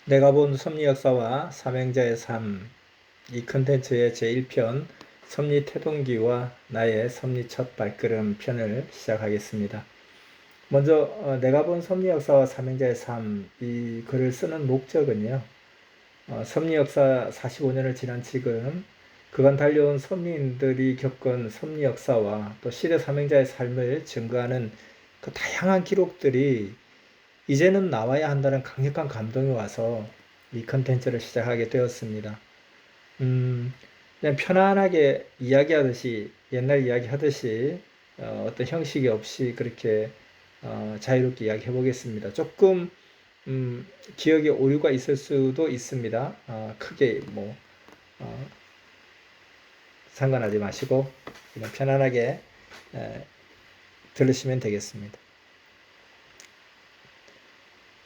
내가 본 섭리 역사와 삼행자의 삶, 이 컨텐츠의 제1편 섭리 태동기와 나의 섭리 첫 발걸음 편을 시작하겠습니다. 먼저 내가 본 섭리 역사와 삼행자의 삶, 이 글을 쓰는 목적은요. 섭리 역사 45년을 지난 지금 그간 달려온 섭리인들이 겪은 섭리 역사와 또 시대 삼행자의 삶을 증거하는 그 다양한 기록들이 이제는 나와야 한다는 강력한 감동이 와서 이 컨텐츠를 시작하게 되었습니다. 그냥 편안하게 이야기하듯이, 옛날 이야기 하듯이, 어떤 형식이 없이 그렇게, 자유롭게 이야기해 보겠습니다. 조금, 기억에 오류가 있을 수도 있습니다. 크게, 어, 상관하지 마시고, 그냥 편안하게, 에, 들으시면 되겠습니다.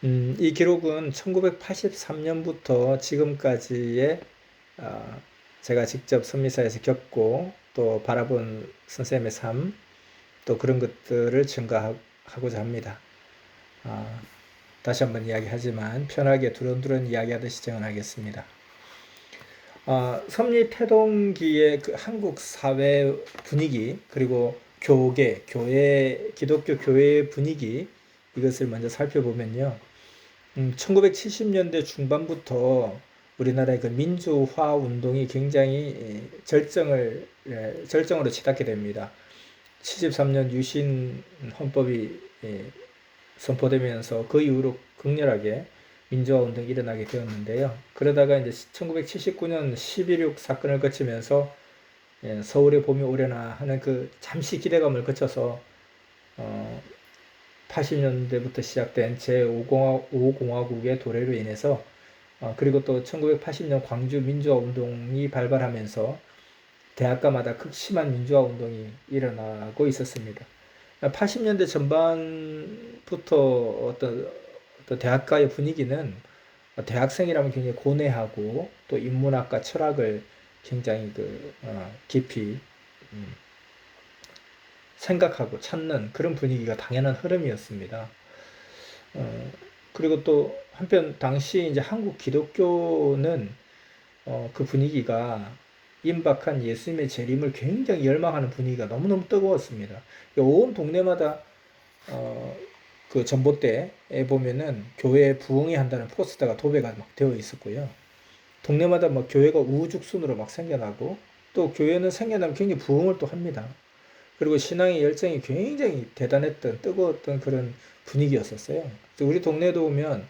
이 기록은 1983년부터 지금까지의 어, 제가 직접 선미사에서 겪고 또 바라본 선생님의 삶, 또 그런 것들을 증가하고자 합니다. 어, 다시 한번 이야기하지만 편하게 두런두런 이야기하듯이 정언하겠습니다. 섭리 태동기의 그 한국 사회 분위기, 그리고 교회, 기독교 교회의 분위기, 이것을 먼저 살펴보면요. 1970년대 중반부터 우리나라의 그 민주화 운동이 굉장히 절정으로 치닫게 됩니다. 73년 유신 헌법이 선포되면서 그 이후로 극렬하게 민주화 운동이 일어나게 되었는데요. 그러다가 이제 1979년 11.6 사건을 거치면서 서울의 봄이 오려나 하는 그 잠시 기대감을 거쳐서 80년대부터 시작된 제5공화국의 도래로 인해서 그리고 또 1980년 광주 민주화 운동이 발발하면서 대학가마다 극심한 민주화 운동이 일어나고 있었습니다. 80년대 전반부터 어떤 대학가의 분위기는 대학생이라면 굉장히 고뇌하고 또 인문학과 철학을 굉장히 깊이 음, 생각하고 찾는 그런 분위기가 당연한 흐름이었습니다. 어, 그리고 또 한편 당시 이제 한국 기독교는 그 분위기가 임박한 예수님의 재림을 굉장히 열망하는 분위기가 너무너무 뜨거웠습니다. 온 동네마다 어, 그 전봇대에 보면은 교회에 부흥해야 한다는 포스터가 도배가 막 되어 있었고요. 동네마다 막 교회가 우후죽순으로 막 생겨나고 또 교회는 생겨나면 굉장히 부흥을 또 합니다. 그리고 신앙의 열정이 굉장히 대단했던 뜨거웠던 그런 분위기였었어요. 우리 동네도 보면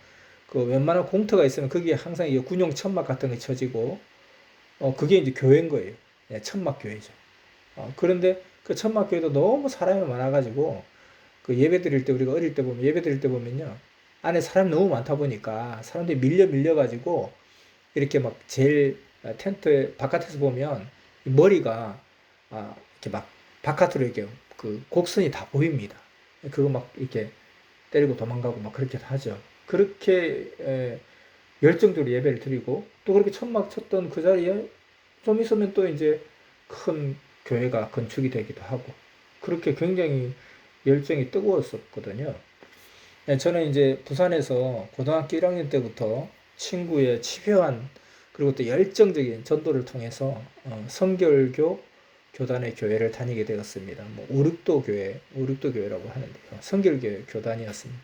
그 웬만한 공터가 있으면 거기에 항상 이 군용 천막 같은 게 쳐지고 그게 이제 교회인 거예요. 예, 천막 교회죠. 그런데 그 천막 교회도 너무 사람이 많아가지고 그 예배 드릴 때 우리가 어릴 때 보면 예배 드릴 때 보면요 안에 사람이 너무 많다 보니까 사람들이 밀려가지고 이렇게 막 제일 텐트 바깥에서 보면 머리가 이렇게 막 바깥으로 이렇게 그 곡선이 다 보입니다. 그거 막 이렇게 때리고 도망가고 막 그렇게 하죠. 그렇게 열정적으로 예배를 드리고 또 그렇게 천막 쳤던 그 자리에 좀 있으면 또 이제 큰 교회가 건축이 되기도 하고 그렇게 굉장히 열정이 뜨거웠었거든요. 저는 이제 부산에서 고등학교 1학년 때부터 친구의 집요한 그리고 또 열정적인 전도를 통해서 성결교 교단의 교회를 다니게 되었습니다. 뭐 오륙도 교회라고 하는데요. 성결교 교단이었습니다.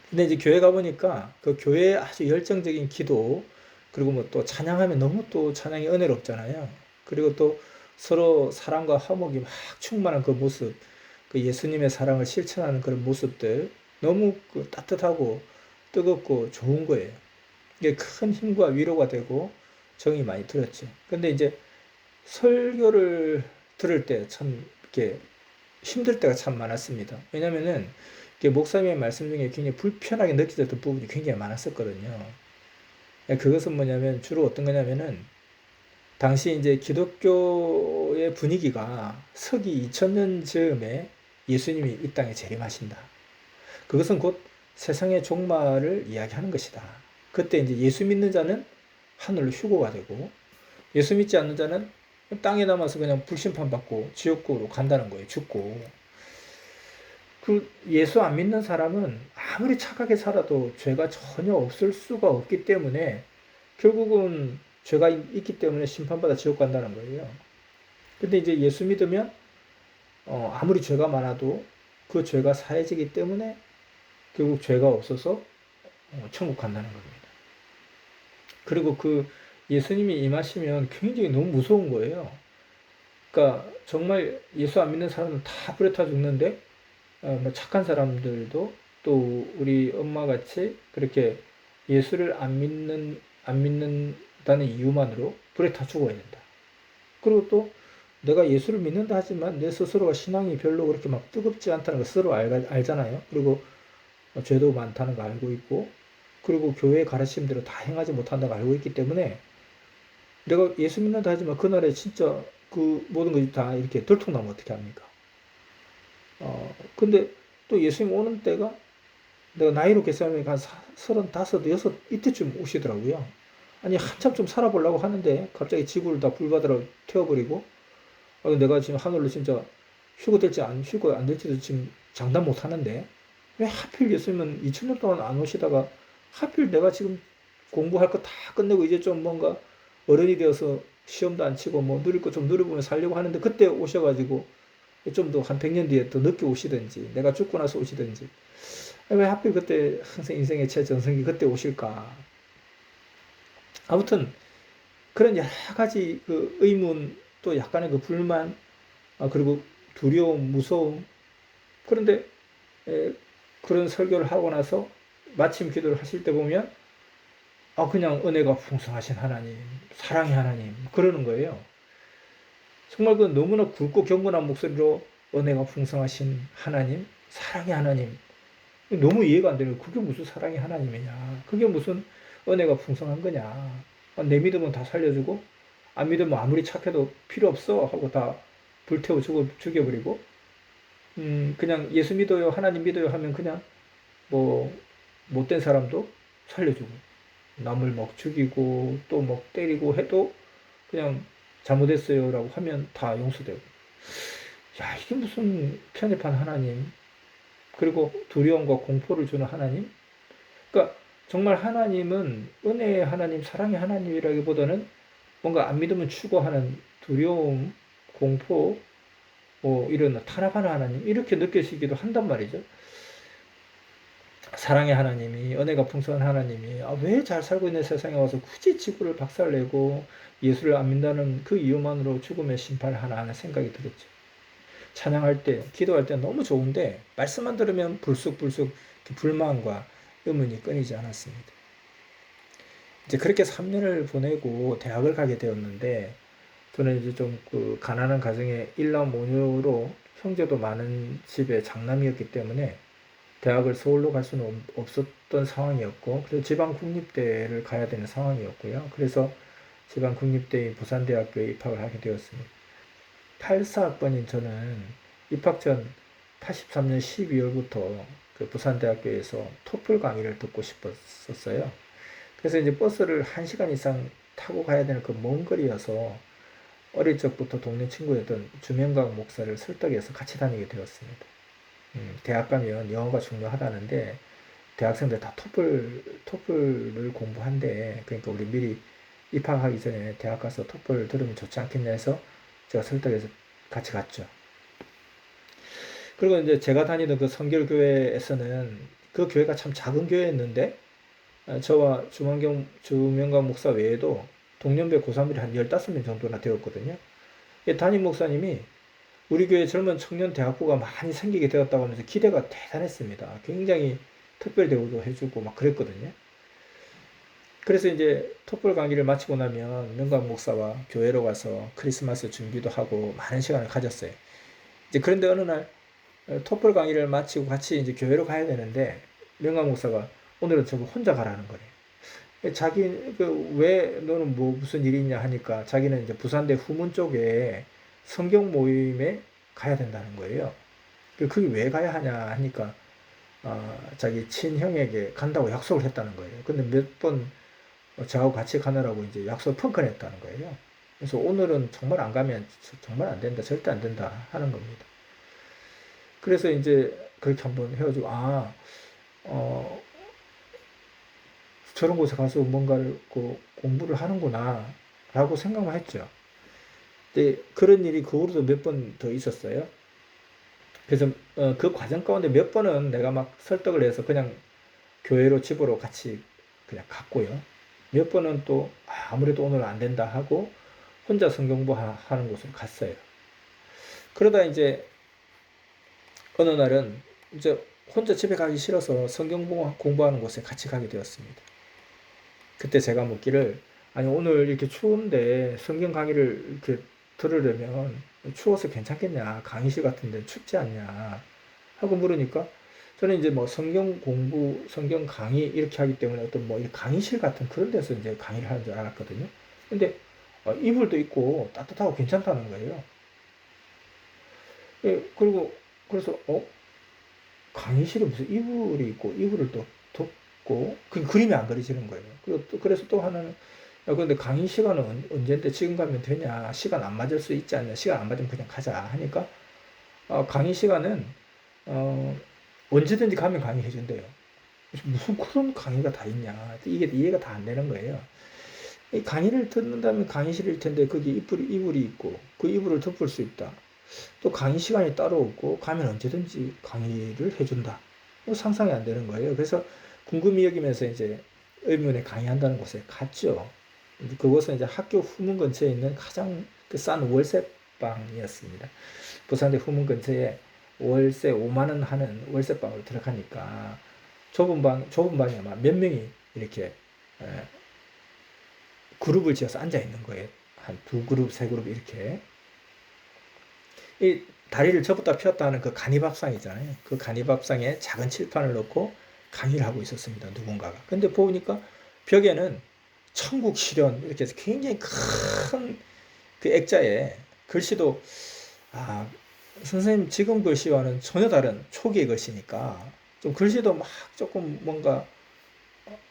근데 이제 교회 가보니까 그 교회의 아주 열정적인 기도, 그리고 뭐 또 찬양하면 너무 또 찬양이 은혜롭잖아요. 그리고 또 서로 사랑과 화목이 막 충만한 그 모습, 그 예수님의 사랑을 실천하는 그런 모습들, 너무 그 따뜻하고 뜨겁고 좋은 거예요. 이게 큰 힘과 위로가 되고 정이 많이 들었죠. 근데 이제 설교를 들을 때 참 이렇게 힘들 때가 참 많았습니다. 왜냐면은 목사님의 말씀 중에 굉장히 불편하게 느껴졌던 부분이 굉장히 많았었거든요. 그것은 뭐냐면 주로 어떤 거냐면은 당시 이제 기독교의 분위기가 서기 2000년 즈음에 예수님이 이 땅에 재림하신다. 그것은 곧 세상의 종말을 이야기하는 것이다. 그때 이제 예수 믿는 자는 하늘로 휴거가 되고 예수 믿지 않는 자는 땅에 남아서 그냥 불심판 받고 지옥으로 간다는 거예요. 죽고. 그 예수 안 믿는 사람은 아무리 착하게 살아도 죄가 전혀 없을 수가 없기 때문에 결국은 죄가 있기 때문에 심판받아 지옥 간다는 거예요. 근데 이제 예수 믿으면 아무리 죄가 많아도 그 죄가 사해지기 때문에 결국 죄가 없어서 천국 간다는 겁니다. 그리고 그 예수님이 임하시면 굉장히 너무 무서운 거예요. 그러니까 정말 예수 안 믿는 사람은 다 불에 타 죽는데 뭐 착한 사람들도 또 우리 엄마 같이 그렇게 예수를 안 믿는다는 이유만으로 불에 타 죽어야 된다. 그리고 또 내가 예수를 믿는다 하지만 내 스스로가 신앙이 별로 그렇게 막 뜨겁지 않다는 걸 스스로 알잖아요. 그리고 죄도 많다는 거 알고 있고, 그리고 교회의 가르침대로 다 행하지 못한다고 알고 있기 때문에 내가 예수 믿는다 하지만 그날에 진짜 그 모든 것이 다 이렇게 들통나면 어떻게 합니까? 근데 또 예수님 오는 때가 내가 나이로 계산하면 한 35, 6 이때쯤 오시더라고요. 아니 한참 좀 살아보려고 하는데 갑자기 지구를 다 불바다로 태워버리고 내가 지금 하늘로 진짜 휴거 될지 안 휴거 안 될지도 지금 장담 못 하는데 왜 하필 예수님은 2000년 동안 안 오시다가 하필 내가 지금 공부할 거 다 끝내고 이제 좀 뭔가 어른이 되어서 시험도 안 치고 뭐 누릴 거 좀 누려보면 살려고 하는데 그때 오셔가지고 좀 더 한 100년 뒤에 더 늦게 오시든지 내가 죽고 나서 오시든지 왜 하필 그때 항상 인생의 최전성기 그때 오실까. 아무튼 그런 여러 가지 그 의문 또 약간의 그 불만 그리고 두려움 무서움 그런데 그런 설교를 하고 나서 마침 기도를 하실 때 보면 그냥 은혜가 풍성하신 하나님 사랑의 하나님 그러는 거예요. 정말 그 너무나 굵고 경건한 목소리로 은혜가 풍성하신 하나님 사랑의 하나님 너무 이해가 안 되는 그게 무슨 사랑의 하나님이냐 그게 무슨 은혜가 풍성한 거냐 내 믿으면 다 살려주고 안 믿으면 아무리 착해도 필요 없어 하고 다 불태워 죽여버리고 그냥 예수 믿어요 하나님 믿어요 하면 그냥 뭐 못된 사람도 살려주고 남을 막 죽이고 또 막 때리고 해도 그냥 잘못했어요 라고 하면 다 용서되고 야 이게 무슨 편협한 하나님 그리고 두려움과 공포를 주는 하나님 그러니까 정말 하나님은 은혜의 하나님 사랑의 하나님이라기보다는 뭔가 안 믿으면 추구하는 두려움 공포 뭐 이런 탄압하는 하나님 이렇게 느껴지기도 한단 말이죠. 사랑의 하나님이 은혜가 풍성한 하나님이 왜 잘 살고 있는 세상에 와서 굳이 지구를 박살내고 예수를 안 믿는다는 그 이유만으로 죽음의 심판을 하나 하는 생각이 들었죠. 찬양할 때 기도할 때 너무 좋은데 말씀만 들으면 불쑥불쑥 불만과 의문이 끊이지 않았습니다. 이제 그렇게 3년을 보내고 대학을 가게 되었는데 저는 이제 좀 그 가난한 가정의 일남 모녀로 형제도 많은 집의 장남이었기 때문에 대학을 서울로 갈 수는 없었던 상황이었고 그래서 지방 국립대를 가야 되는 상황이었고요. 그래서 지방 국립대인 부산대학교에 입학을 하게 되었습니다. 84학번인 저는 입학 전 83년 12월부터 그 부산대학교에서 토플 강의를 듣고 싶었었어요. 그래서 이제 버스를 1시간 이상 타고 가야 되는 그 먼 거리여서 어릴 적부터 동네 친구였던 주명강 목사를 설득해서 같이 다니게 되었습니다. 대학 가면 영어가 중요하다는데 대학생들 다 토플을 공부한대. 그러니까 우리 미리 입학하기 전에 대학 가서 토플 들으면 좋지 않겠냐 해서 제가 설득해서 같이 갔죠. 그리고 이제 제가 다니던 그 성결교회에서는 그 교회가 참 작은 교회였는데 저와 주명강 목사 외에도 동년배 고3들이 한 15명 정도나 되었거든요. 담임 목사님이 우리 교회 젊은 청년 대학부가 많이 생기게 되었다고 하면서 기대가 대단했습니다. 굉장히 특별 대우도 해주고 막 그랬거든요. 그래서 이제 톡불 강의를 마치고 나면 명강 목사와 교회로 가서 크리스마스 준비도 하고 많은 시간을 가졌어요. 이제 그런데 어느 날 톡불 강의를 마치고 같이 이제 교회로 가야 되는데 명강 목사가 오늘은 저거 혼자 가라는 거래요. 자기 왜 너는 뭐 무슨 일이 있냐 하니까 자기는 이제 부산대 후문 쪽에 성경 모임에 가야 된다는 거예요. 그게 왜 가야 하냐 하니까 자기 친형에게 간다고 약속을 했다는 거예요. 근데 몇 번 저하고 같이 가느라고 이제 약속 펑크냈다는 거예요. 그래서 오늘은 정말 안 가면 정말 안 된다, 절대 안 된다 하는 겁니다. 그래서 이제 그렇게 한번 해가지고, 어, 저런 곳에 가서 뭔가를 공부를 하는구나, 라고 생각만 했죠. 근데 그런 일이 그 후로도 몇 번 더 있었어요. 그래서 그 과정 가운데 몇 번은 내가 막 설득을 해서 그냥 교회로 집으로 같이 그냥 갔고요. 몇 번은 또 아무래도 오늘 안 된다 하고 혼자 성경 공부하는 곳으로 갔어요. 그러다 이제 어느 날은 이제 혼자 집에 가기 싫어서 성경 공부하는 곳에 같이 가게 되었습니다. 그때 제가 묻기를, 아니 오늘 이렇게 추운데 성경 강의를 이렇게 들으려면 추워서 괜찮겠냐, 강의실 같은 데 춥지 않냐 하고 물으니까, 저는 이제 뭐 성경 공부, 성경 강의 이렇게 하기 때문에 어떤 뭐 강의실 같은 그런 데서 이제 강의를 하는 줄 알았거든요. 근데 이불도 있고 따뜻하고 괜찮다는 거예요. 예, 그리고 그래서 강의실에 무슨 이불이 있고 이불을 또 덮고 그 그림이 안 그려지는 거예요. 그리고 또 그래서 또 하나는, 야 근데 강의 시간은 언제인데 지금 가면 되냐, 시간 안 맞을 수 있지 않냐, 시간 안 맞으면 그냥 가자 하니까, 강의 시간은 어, 언제든지 가면 강의해 준대요. 무슨 그런 강의가 다 있냐, 이게 이해가 다 안 되는 거예요. 이 강의를 듣는다면 강의실일 텐데 거기 이불이 있고 그 이불을 덮을 수 있다. 또 강의 시간이 따로 없고 가면 언제든지 강의를 해준다. 상상이 안 되는 거예요. 그래서 궁금히 여기면서 이제 의문에 강의한다는 곳에 갔죠. 그곳은 이제 학교 후문 근처에 있는 가장 싼 월세방이었습니다. 부산대 후문 근처에 월세 5만 원 하는 월세방으로 들어가니까 좁은 방에 아마 몇 명이 이렇게 그룹을 지어서 앉아 있는 거예요. 한 두 그룹, 세 그룹 이렇게. 이 다리를 접었다 폈다 하는 그 간이밥상 있잖아요. 그 간이밥상에 작은 칠판을 놓고 강의를 하고 있었습니다. 누군가가. 근데 보니까 벽에는 천국 실현 이렇게 해서 굉장히 큰 그 액자에 글씨도, 아, 선생님 지금 글씨와는 전혀 다른 초기의 글씨니까 좀 글씨도 막 조금 뭔가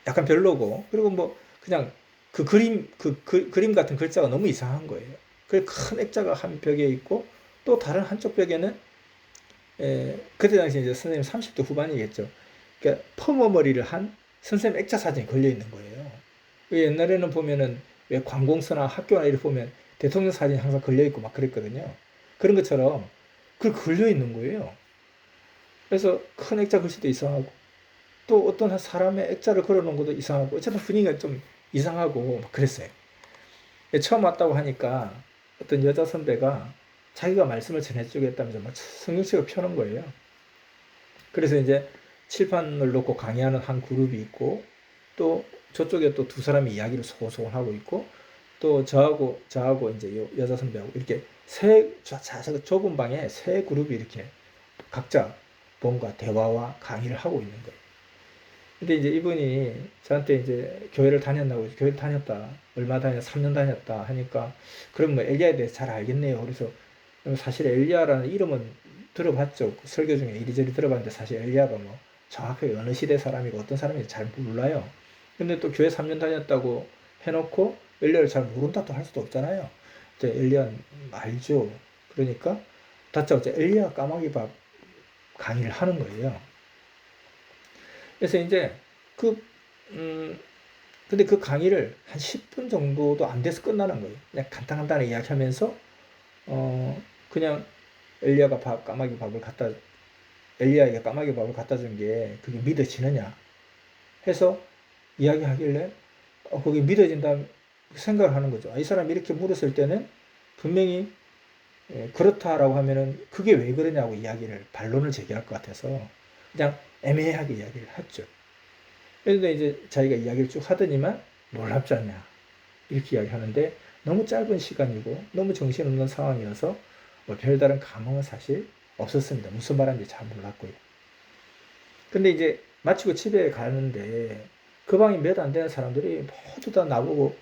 약간 별로고, 그리고 뭐 그냥 그 그림 같은 글자가 너무 이상한 거예요. 그 큰 액자가 한 벽에 있고 또 다른 한쪽 벽에는, 그때 당시 이제 선생님 30대 후반이겠죠. 그러니까 퍼머 머리를 한 선생님 액자 사진이 걸려 있는 거예요. 옛날에는 보면은 왜 관공서나 학교나 이렇게 보면 대통령 사진이 항상 걸려 있고 막 그랬거든요. 그런 것처럼 그 걸려 있는 거예요. 그래서 큰 액자 글씨도 이상하고 또 어떤 사람의 액자를 걸어놓은 것도 이상하고 어쨌든 분위기가 좀 이상하고 막 그랬어요. 처음 왔다고 하니까 어떤 여자 선배가 자기가 말씀을 전해주겠다면서 막 성경책을 펴는 거예요. 그래서 이제 칠판을 놓고 강의하는 한 그룹이 있고 또 저쪽에 또 두 사람이 이야기를 소소을 하고 있고 또 저하고 이제 여자 선배하고 이렇게 좁은 방에 세 그룹이 이렇게 각자 뭔가 대화와 강의를 하고 있는 거예요. 근데 이제 이분이 저한테 이제 교회를 다녔나고, 교회를 다녔다, 얼마 다녔, 3년 다녔다 하니까, 그럼 뭐 엘리야에 대해서 잘 알겠네요. 그래서 사실 엘리야라는 이름은 들어봤죠. 설교 중에 이리저리 들어봤는데 사실 엘리야가 뭐 정확하게 어느 시대 사람이고 어떤 사람인지 잘 몰라요. 근데 또 교회 3년 다녔다고 해놓고 엘리야를 잘 모른다 또 할 수도 없잖아요. 이제 엘리야 알죠. 그러니까 다짜고짜 엘리야 까마귀 밥 강의를 하는 거예요. 그래서 이제 그, 음, 근데 그 강의를 한 10분 정도도 안 돼서 끝나는 거예요. 그냥 간단간단하게 이야기하면서, 그냥 엘리야가 까마귀 밥을 엘리야에게 까마귀 밥을 갖다 준 게 그게 믿어지느냐 해서 이야기하길래, 그게 믿어진다 생각을 하는 거죠. 이 사람이 이렇게 물었을 때는 분명히, 그렇다라고 하면은 그게 왜 그러냐고 반론을 제기할 것 같아서 그냥 애매하게 이야기를 했죠. 그런데 이제 자기가 이야기를 쭉 하더니만 놀랍지 않냐 이렇게 이야기하는데, 너무 짧은 시간이고 너무 정신없는 상황이어서 뭐 별다른 감흥은 사실 없었습니다. 무슨 말하는지 잘 몰랐고요. 근데 이제 마치고 집에 가는데 그 방이 몇 안 되는 사람들이 모두 다 나보고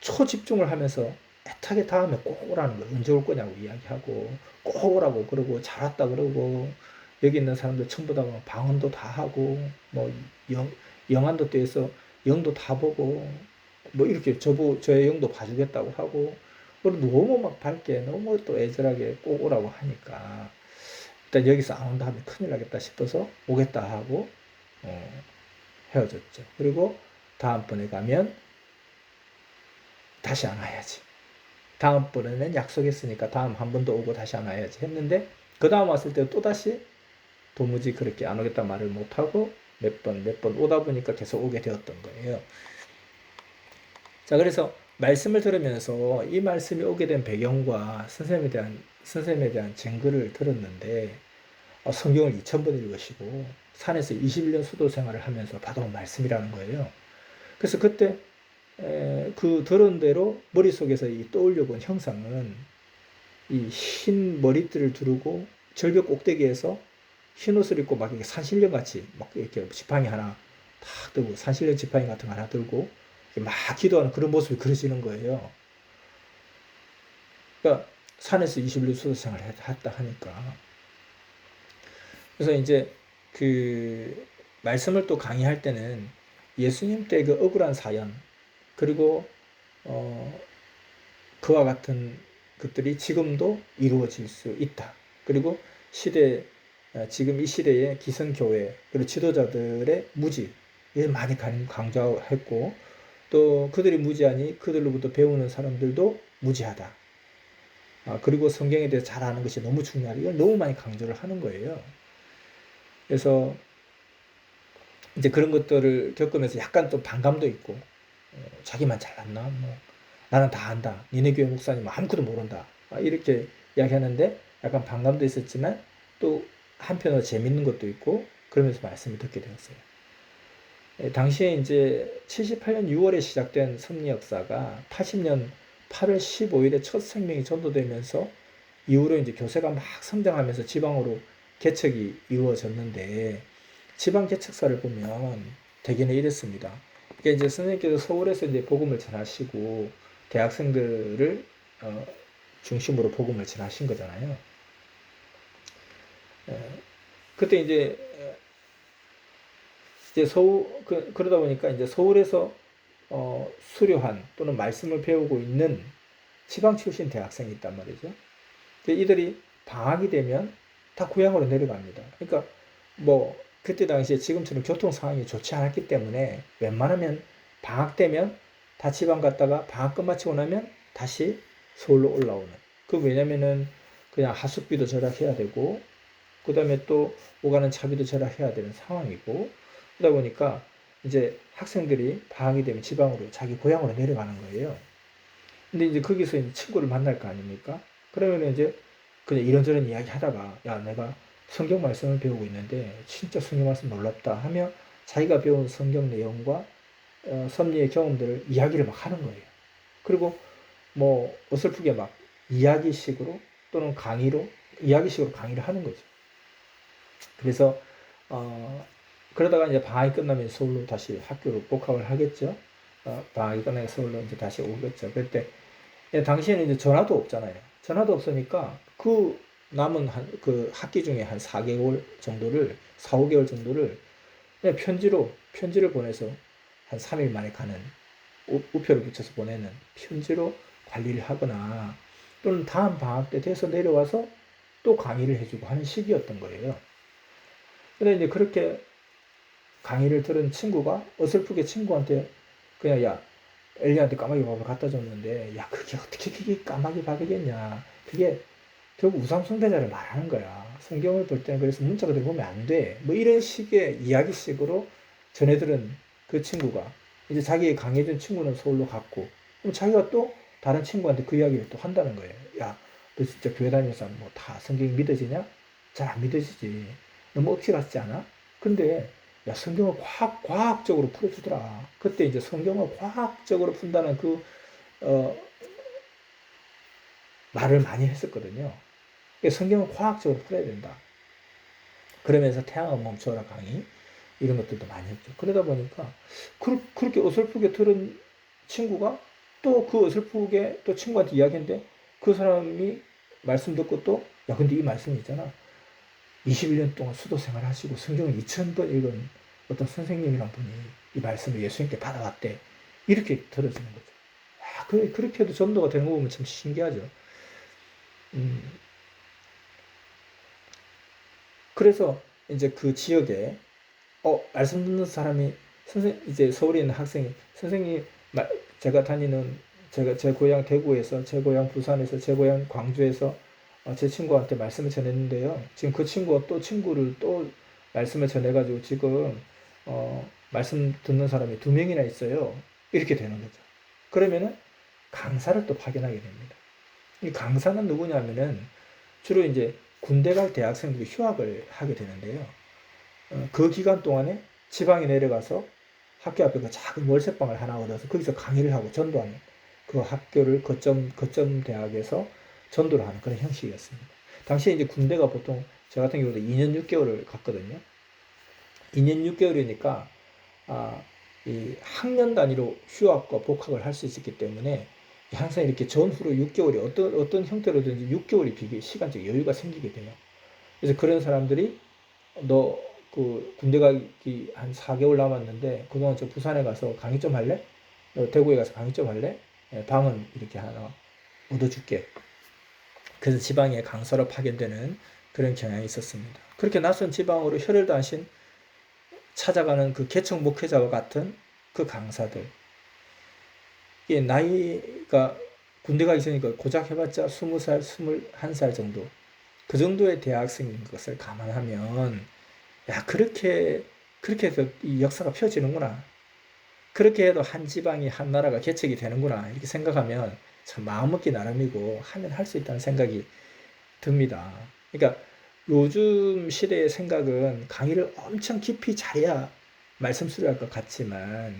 초집중을 하면서 애타게 다음에 꼭 오라는 거예요. 언제 올 거냐고 이야기하고 꼭 오라고 그러고 잘 왔다 그러고, 여기 있는 사람들 전부 다 방언도 다 하고 뭐 영안도 떼서 영도 다 보고 뭐 이렇게 저의 영도 봐주겠다고 하고, 그리고 너무 막 밝게 너무 또 애절하게 꼭 오라고 하니까 일단 여기서 안 온다 하면 큰일 나겠다 싶어서 오겠다 하고 헤어졌죠. 그리고 다음번에 가면 다시 안 와야지. 다음번에는 약속했으니까 다음 한 번 더 오고 다시 안 와야지 했는데, 그 다음 왔을 때 또다시 도무지 그렇게 안 오겠다 말을 못하고 몇 번 오다 보니까 계속 오게 되었던 거예요. 자, 그래서 말씀을 들으면서 이 말씀이 오게 된 배경과 선생님에 대한 증거를 들었는데, 성경을 2000번 읽으시고 산에서 21년 수도 생활을 하면서 받아온 말씀이라는 거예요. 그래서 그때 그 들은 대로 머릿속에서 이 떠올려 본 형상은 이 흰 머리띠를 두르고 절벽 꼭대기에서 흰 옷을 입고 막 이렇게 산신령 같이 막 이렇게 지팡이 하나 탁 들고, 산신령 지팡이 같은 거 하나 들고 막 기도하는 그런 모습이 그려지는 거예요. 그러니까 산에서 21년 수도 생활을 했다 하니까. 그래서 이제 그 말씀을 또 강의할 때는 예수님 때 그 억울한 사연, 그리고 그와 같은 것들이 지금도 이루어질 수 있다. 그리고 지금 이 시대의 기성교회, 그리고 지도자들의 무지를 많이 강조했고, 또 그들이 무지하니 그들로부터 배우는 사람들도 무지하다. 그리고 성경에 대해서 잘 아는 것이 너무 중요하다. 이걸 너무 많이 강조를 하는 거예요. 그래서 이제 그런 것들을 겪으면서 약간 좀 반감도 있고, 자기만 잘났나? 뭐, 나는 다 안다. 니네 교회 목사님 아무것도 모른다. 이렇게 이야기하는데 약간 반감도 있었지만 또 한편으로 재밌는 것도 있고, 그러면서 말씀을 듣게 되었어요. 당시에 이제 78년 6월에 시작된 섭리 역사가 80년 8월 15일에 첫 생명이 전도되면서 이후로 이제 교세가 막 성장하면서 지방으로 개척이 이루어졌는데, 지방 개척사를 보면 대개는 이랬습니다. 그러니까 이제 선생님께서 서울에서 이제 복음을 전하시고 대학생들을 중심으로 복음을 전하신 거잖아요. 그때 이제 그러다 보니까 이제 서울에서 수료한 또는 말씀을 배우고 있는 지방 출신 대학생이 있단 말이죠. 이들이 방학이 되면 다 고향으로 내려갑니다. 그러니까 뭐 그때 당시에 지금처럼 교통 상황이 좋지 않았기 때문에 웬만하면 방학 되면 다 지방 갔다가 방학 끝마치고 나면 다시 서울로 올라오는. 왜냐면은 그냥 하숙비도 절약해야 되고, 그 다음에 또 오가는 차비도 절약해야 되는 상황이고, 그러다 보니까 이제 학생들이 방학이 되면 지방으로 자기 고향으로 내려가는 거예요. 근데 이제 거기서 이제 친구를 만날 거 아닙니까? 그러면 이제 그냥 이런저런 이야기 하다가, 야, 내가 성경 말씀을 배우고 있는데 진짜 성경 말씀 놀랍다 하며 자기가 배운 성경 내용과 섭리의 경험들을 이야기를 막 하는 거예요. 그리고 뭐 어설프게 막 이야기식으로 또는 이야기식으로 강의를 하는 거죠. 그래서 그러다가 이제 방학이 끝나면 서울로 다시 학교로 복학을 하겠죠. 방학이 끝나면 서울로 이제 다시 오겠죠. 그때 당시에는 이제 전화도 없잖아요. 전화도 없으니까 그 남은 그 학기 중에 한 4개월 정도를, 4, 5개월 정도를 그냥 편지를 보내서 한 3일 만에 가는, 우표를 붙여서 보내는 편지로 관리를 하거나, 또는 다음 방학 때 돼서 내려와서 또 강의를 해주고 하는 시기였던 거예요. 근데 이제 그렇게 강의를 들은 친구가 어설프게 친구한테 그냥, 야, 엘리한테 까마귀 밥을 갖다 줬는데, 야, 그게 어떻게 그게 까마귀 밥이겠냐. 그게 결국 우상숭배자를 말하는 거야. 성경을 볼 때는 그래서 문자 그대로 보면 안 돼. 뭐 이런 식의 이야기식으로 전해들은 그 친구가, 이제 자기 강해준 친구는 서울로 갔고, 그럼 자기가 또 다른 친구한테 그 이야기를 또 한다는 거예요. 야, 너 진짜 교회 다니면서 뭐 다 성경이 믿어지냐? 잘 안 믿어지지. 너무 억지 같지 않아? 근데 야, 성경을 과학적으로 풀어주더라. 그때 이제 성경을 과학적으로 푼다는 어, 말을 많이 했었거든요. 성경을 과학적으로 풀어야 된다. 그러면서 태양을 멈춰라 강의, 이런 것들도 많이 했죠. 그러다 보니까 그렇게 어설프게 들은 친구가 또 그 어설프게 또 친구한테 이야기했는데, 그 사람이 말씀 듣고 또, 야, 근데 이 말씀이 있잖아. 21년 동안 수도 생활 하시고 성경을 2000번 읽은 어떤 선생님이란 분이 이 말씀을 예수님께 받아왔대. 이렇게 들어지는 거죠. 그렇게 해도 전도가 되는 거 보면 참 신기하죠. 음, 그래서 이제 그 지역에 말씀 듣는 사람이 이제 서울에 있는 학생이 선생님 제가 다니는 제 고향 대구에서 제 고향 부산에서 제 고향 광주에서 제 친구한테 말씀을 전했는데요. 지금 그 친구가 또 친구를 또 말씀을 전해가지고 지금 말씀 듣는 사람이 2명이나 있어요. 이렇게 되는 거죠. 그러면은 강사를 또 파견하게 됩니다. 이 강사는 누구냐면은 주로 이제 군대 갈 대학생들이 휴학을 하게 되는데요. 그 기간 동안에 지방에 내려가서 학교 앞에 그 작은 월세방을 하나 얻어서 거기서 강의를 하고 전도하는 그 학교를 거점 대학에서 전도를 하는 그런 형식이었습니다. 당시에 이제 군대가 보통 저 같은 경우도 2년 6개월을 갔거든요. 2년 6개월이니까 이 학년 단위로 휴학과 복학을 할 수 있었기 때문에 항상 이렇게 전후로 6개월이 어떤 형태로든지 6개월이 비게 시간적 여유가 생기게 돼요. 그래서 그런 사람들이 너 그 군대 가기 한 4개월 남았는데 그동안 저 부산에 가서 강의 좀 할래? 너 대구에 가서 강의 좀 할래? 방은 이렇게 하나 얻어줄게. 그래서 지방에 강사로 파견되는 그런 경향이 있었습니다. 그렇게 낯선 지방으로 혈을 다신 찾아가는 그 개척 목회자와 같은 그 강사들. 이게 나이가 군대 가기 전이니까 고작 해봤자 20살, 21살 정도. 그 정도의 대학생인 것을 감안하면 야, 그렇게 해서 이 역사가 펴지는구나. 그렇게 해도 한 지방이 한 나라가 개척이 되는구나. 이렇게 생각하면 참 마음먹기 나름이고 하면 할 수 있다는 생각이 듭니다. 그러니까 요즘 시대의 생각은 강의를 엄청 깊이 잘해야 말씀 수료할 것 같지만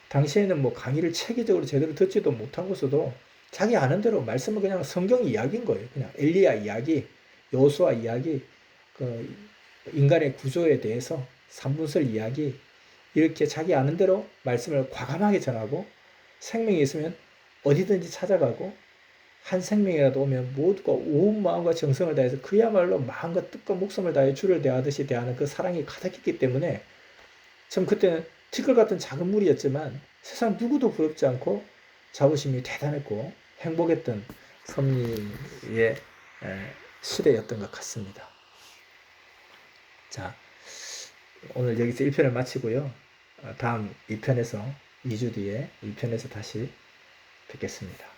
당시에는 뭐 강의를 체계적으로 제대로 듣지도 못하고서도 자기 아는 대로 말씀은 그냥 성경 이야기인 거예요. 그냥 엘리야 이야기, 여호수아 이야기, 그 인간의 구조에 대해서 산문설 이야기 이렇게 자기 아는 대로 말씀을 과감하게 전하고 생명이 있으면 어디든지 찾아가고 한 생명이라도 오면 모두가 온 마음과 정성을 다해서 그야말로 마음과 뜻과 목숨을 다해 주를 대하듯이 대하는 그 사랑이 가득했기 때문에 참 그때는 티끌 같은 작은 무리였지만 세상 누구도 부럽지 않고 자부심이 대단했고 행복했던 섭리의 시대였던 것 같습니다. 자, 오늘 여기서 1편을 마치고요. 다음 2편에서 2주 뒤에 2편에서 다시 뵙겠습니다.